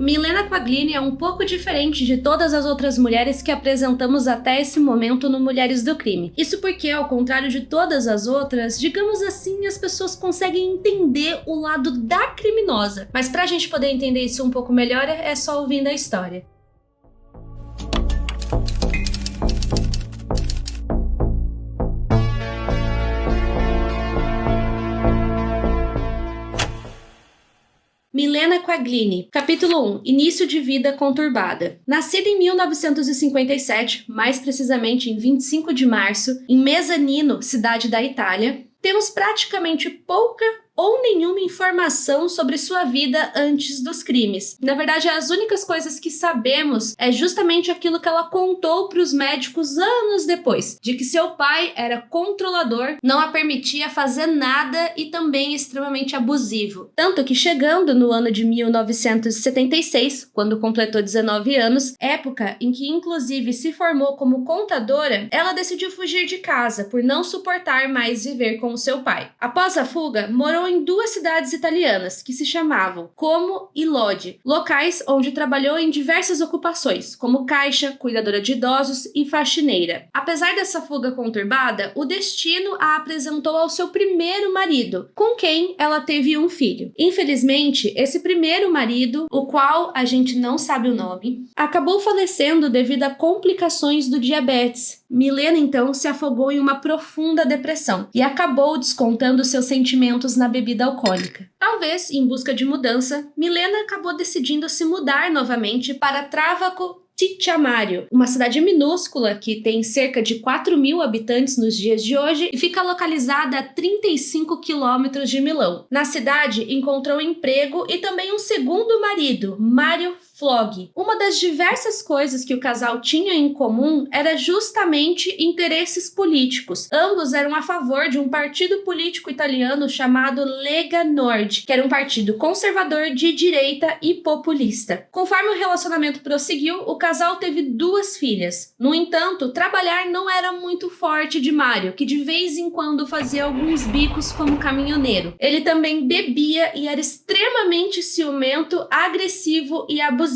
Milena Quaglini é um pouco diferente de todas as outras mulheres que apresentamos até esse momento no Mulheres do Crime. Isso porque, ao contrário de todas as outras, digamos assim, as pessoas conseguem entender o lado da criminosa. Mas pra gente poder entender isso um pouco melhor, é só ouvindo a história. Milena Quaglini, capítulo 1, Início de vida conturbada. Nascida em 1957, mais precisamente em 25 de março, em Mezzanino, cidade da Itália, temos praticamente pouca ou nenhuma informação sobre sua vida antes dos crimes. Na verdade, as únicas coisas que sabemos é justamente aquilo que ela contou para os médicos anos depois, de que seu pai era controlador, não a permitia fazer nada e também extremamente abusivo. Tanto que chegando no ano de 1976, quando completou 19 anos, época em que inclusive se formou como contadora, ela decidiu fugir de casa por não suportar mais viver com o seu pai. Após a fuga, morou em duas cidades italianas, que se chamavam Como e Lodi, locais onde trabalhou em diversas ocupações, como caixa, cuidadora de idosos e faxineira. Apesar dessa fuga conturbada, o destino a apresentou ao seu primeiro marido, com quem ela teve um filho. Infelizmente, esse primeiro marido, o qual a gente não sabe o nome, acabou falecendo devido a complicações do diabetes. Milena, então, se afogou em uma profunda depressão e acabou descontando seus sentimentos na bebida alcoólica. Talvez, em busca de mudança, Milena acabou decidindo se mudar novamente para Travaco Ticciamario, uma cidade minúscula que tem cerca de 4.000 habitantes nos dias de hoje e fica localizada a 35 quilômetros de Milão. Na cidade, encontrou emprego e também um segundo marido, Mario Flog. Uma das diversas coisas que o casal tinha em comum era justamente interesses políticos. Ambos eram a favor de um partido político italiano chamado Lega Nord, que era um partido conservador de direita e populista. Conforme o relacionamento prosseguiu, o casal teve duas filhas. No entanto, trabalhar não era muito forte de Mário, que de vez em quando fazia alguns bicos como caminhoneiro. Ele também bebia e era extremamente ciumento, agressivo e abusivo.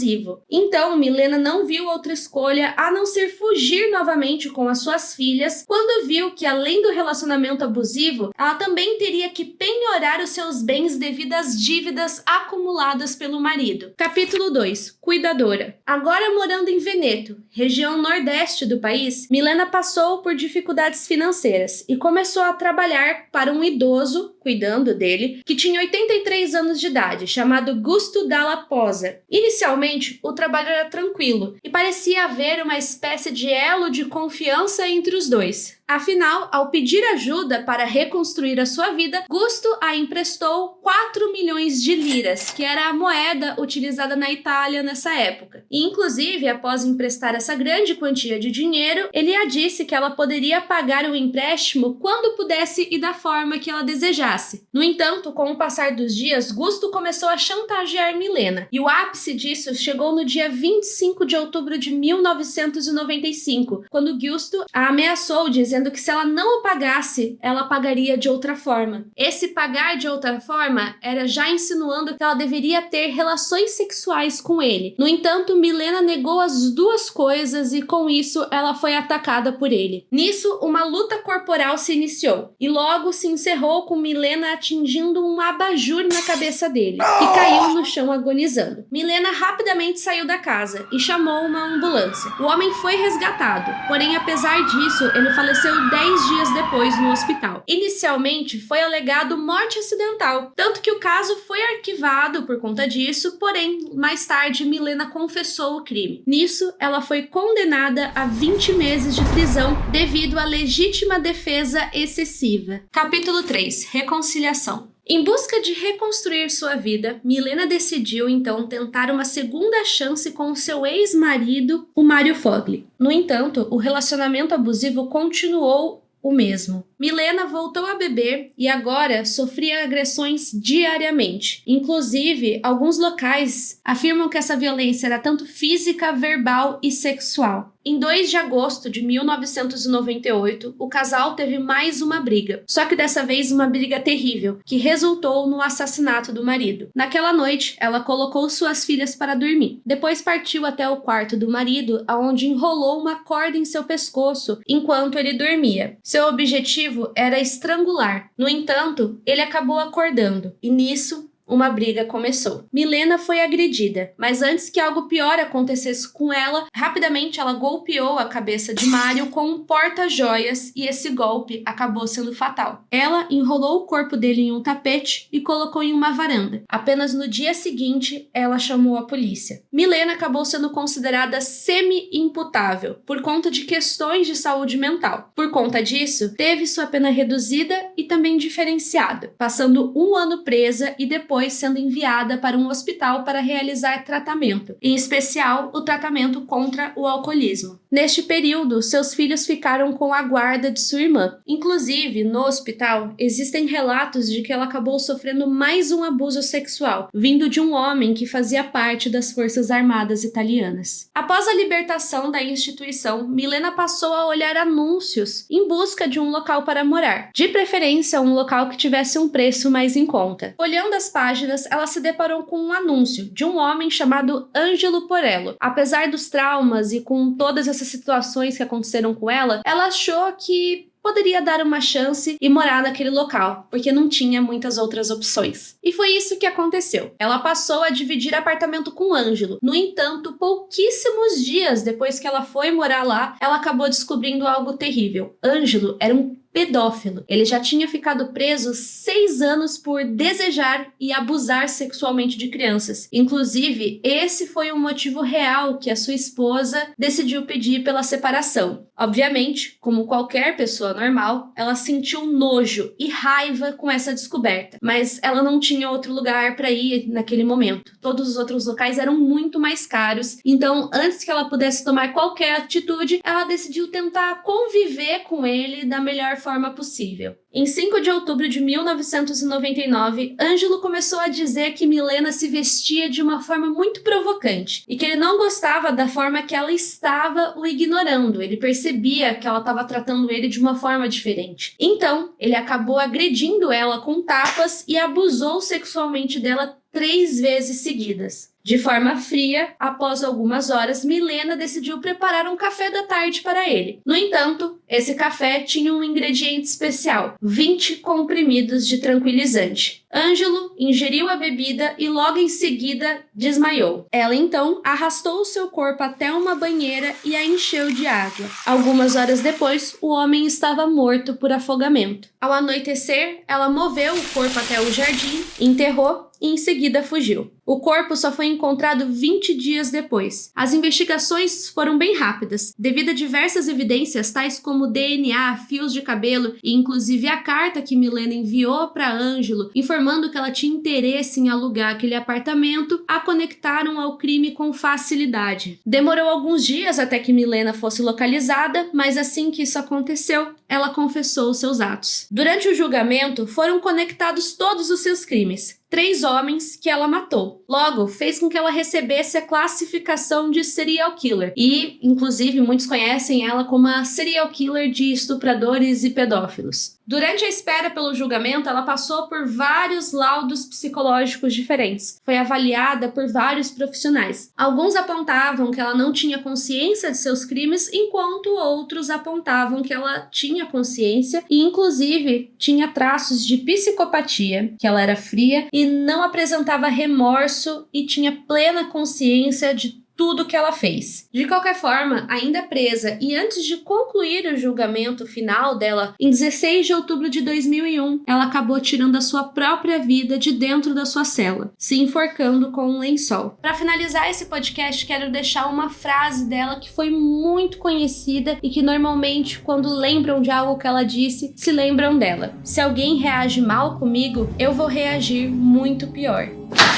Então, Milena não viu outra escolha a não ser fugir novamente com as suas filhas, quando viu que, além do relacionamento abusivo, ela também teria que penhorar os seus bens devido às dívidas acumuladas pelo marido. Capítulo 2. Cuidadora. Agora morando em Veneto, região nordeste do país, Milena passou por dificuldades financeiras e começou a trabalhar para um idoso, cuidando dele, que tinha 83 anos de idade, chamado Gusto Dalla Posa. Inicialmente, o trabalho era tranquilo e parecia haver uma espécie de elo de confiança entre os dois. Afinal, ao pedir ajuda para reconstruir a sua vida, Gusto a emprestou 4 milhões de liras, que era a moeda utilizada na Itália nessa época. E, inclusive, após emprestar essa grande quantia de dinheiro, ele a disse que ela poderia pagar o empréstimo quando pudesse e da forma que ela desejasse. No entanto, com o passar dos dias, Gusto começou a chantagear Milena, e o ápice disso chegou no dia 25 de outubro de 1995, quando Gusto a ameaçou, dizendo que se ela não o pagasse, ela pagaria de outra forma. Esse pagar de outra forma era já insinuando que ela deveria ter relações sexuais com ele. No entanto, Milena negou as duas coisas e com isso ela foi atacada por ele. Nisso, uma luta corporal se iniciou e logo se encerrou com Milena atingindo um abajur na cabeça dele, que caiu no chão agonizando. Milena rapidamente saiu da casa e chamou uma ambulância. O homem foi resgatado, porém apesar disso, ele faleceu 10 dias depois no hospital. Inicialmente, foi alegado morte acidental, tanto que o caso foi arquivado por conta disso, porém, mais tarde, Milena confessou o crime. Nisso, ela foi condenada a 20 meses de prisão devido à legítima defesa excessiva. Capítulo 3. Reconciliação. Em busca de reconstruir sua vida, Milena decidiu então tentar uma segunda chance com seu ex-marido, o Mario Fogli. No entanto, o relacionamento abusivo continuou o mesmo. Milena voltou a beber e agora sofria agressões diariamente. Inclusive, alguns locais afirmam que essa violência era tanto física, verbal e sexual. Em 2 de agosto de 1998, o casal teve mais uma briga, só que dessa vez uma briga terrível, que resultou no assassinato do marido. Naquela noite, ela colocou suas filhas para dormir. Depois partiu até o quarto do marido, onde enrolou uma corda em seu pescoço enquanto ele dormia. Seu objetivo era estrangular. No entanto, ele acabou acordando, e nisso uma briga começou. Milena foi agredida, mas antes que algo pior acontecesse com ela, rapidamente ela golpeou a cabeça de Mário com um porta-joias e esse golpe acabou sendo fatal. Ela enrolou o corpo dele em um tapete e colocou em uma varanda. Apenas no dia seguinte, ela chamou a polícia. Milena acabou sendo considerada semi-imputável por conta de questões de saúde mental. Por conta disso, teve sua pena reduzida e também diferenciada, passando 1 ano presa e depois sendo enviada para um hospital para realizar tratamento, em especial o tratamento contra o alcoolismo. Neste período, seus filhos ficaram com a guarda de sua irmã. Inclusive, no hospital, existem relatos de que ela acabou sofrendo mais um abuso sexual, vindo de um homem que fazia parte das Forças Armadas italianas. Após a libertação da instituição, Milena passou a olhar anúncios em busca de um local para morar, de preferência um local que tivesse um preço mais em conta. Olhando as páginas, ela se deparou com um anúncio de um homem chamado Ângelo Porello. Apesar dos traumas e com todas essas situações que aconteceram com ela achou que poderia dar uma chance e morar naquele local, porque não tinha muitas outras opções. E foi isso que aconteceu. Ela passou a dividir apartamento com Ângelo. No entanto, pouquíssimos dias depois que ela foi morar lá, ela acabou descobrindo algo terrível. Ângelo era um pedófilo. Ele já tinha ficado preso 6 anos por desejar e abusar sexualmente de crianças. Inclusive, esse foi o motivo real que a sua esposa decidiu pedir pela separação. Obviamente, como qualquer pessoa normal, ela sentiu nojo e raiva com essa descoberta, mas ela não tinha outro lugar para ir naquele momento. Todos os outros locais eram muito mais caros, então antes que ela pudesse tomar qualquer atitude, ela decidiu tentar conviver com ele da melhor forma possível. Em 5 de outubro de 1999, Ângelo começou a dizer que Milena se vestia de uma forma muito provocante e que ele não gostava da forma que ela estava o ignorando. Ele percebia que ela estava tratando ele de uma forma diferente. Então, ele acabou agredindo ela com tapas e abusou sexualmente dela 3 vezes seguidas. De forma fria, após algumas horas, Milena decidiu preparar um café da tarde para ele. No entanto, esse café tinha um ingrediente especial: 20 comprimidos de tranquilizante. Ângelo ingeriu a bebida e logo em seguida desmaiou. Ela então arrastou o seu corpo até uma banheira e a encheu de água. Algumas horas depois, o homem estava morto por afogamento. Ao anoitecer, ela moveu o corpo até o jardim, enterrou e em seguida fugiu. O corpo só foi encontrado 20 dias depois. As investigações foram bem rápidas, devido a diversas evidências, tais como DNA, fios de cabelo e inclusive a carta que Milena enviou para Ângelo, informando que ela tinha interesse em alugar aquele apartamento, a conectaram ao crime com facilidade. Demorou alguns dias até que Milena fosse localizada, mas assim que isso aconteceu, ela confessou seus atos. Durante o julgamento, foram conectados todos os seus crimes. 3 homens que ela matou. Logo, fez com que ela recebesse a classificação de serial killer. E, inclusive, muitos conhecem ela como a serial killer de estupradores e pedófilos. Durante a espera pelo julgamento, ela passou por vários laudos psicológicos diferentes. Foi avaliada por vários profissionais. Alguns apontavam que ela não tinha consciência de seus crimes, enquanto outros apontavam que ela tinha consciência e, inclusive, tinha traços de psicopatia, que ela era fria e não apresentava remorso e tinha plena consciência de tudo que ela fez. De qualquer forma, ainda presa e antes de concluir o julgamento final dela, em 16 de outubro de 2001, ela acabou tirando a sua própria vida de dentro da sua cela, se enforcando com um lençol. Para finalizar esse podcast, quero deixar uma frase dela que foi muito conhecida e que normalmente, quando lembram de algo que ela disse, se lembram dela. Se alguém reage mal comigo, eu vou reagir muito pior.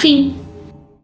Fim.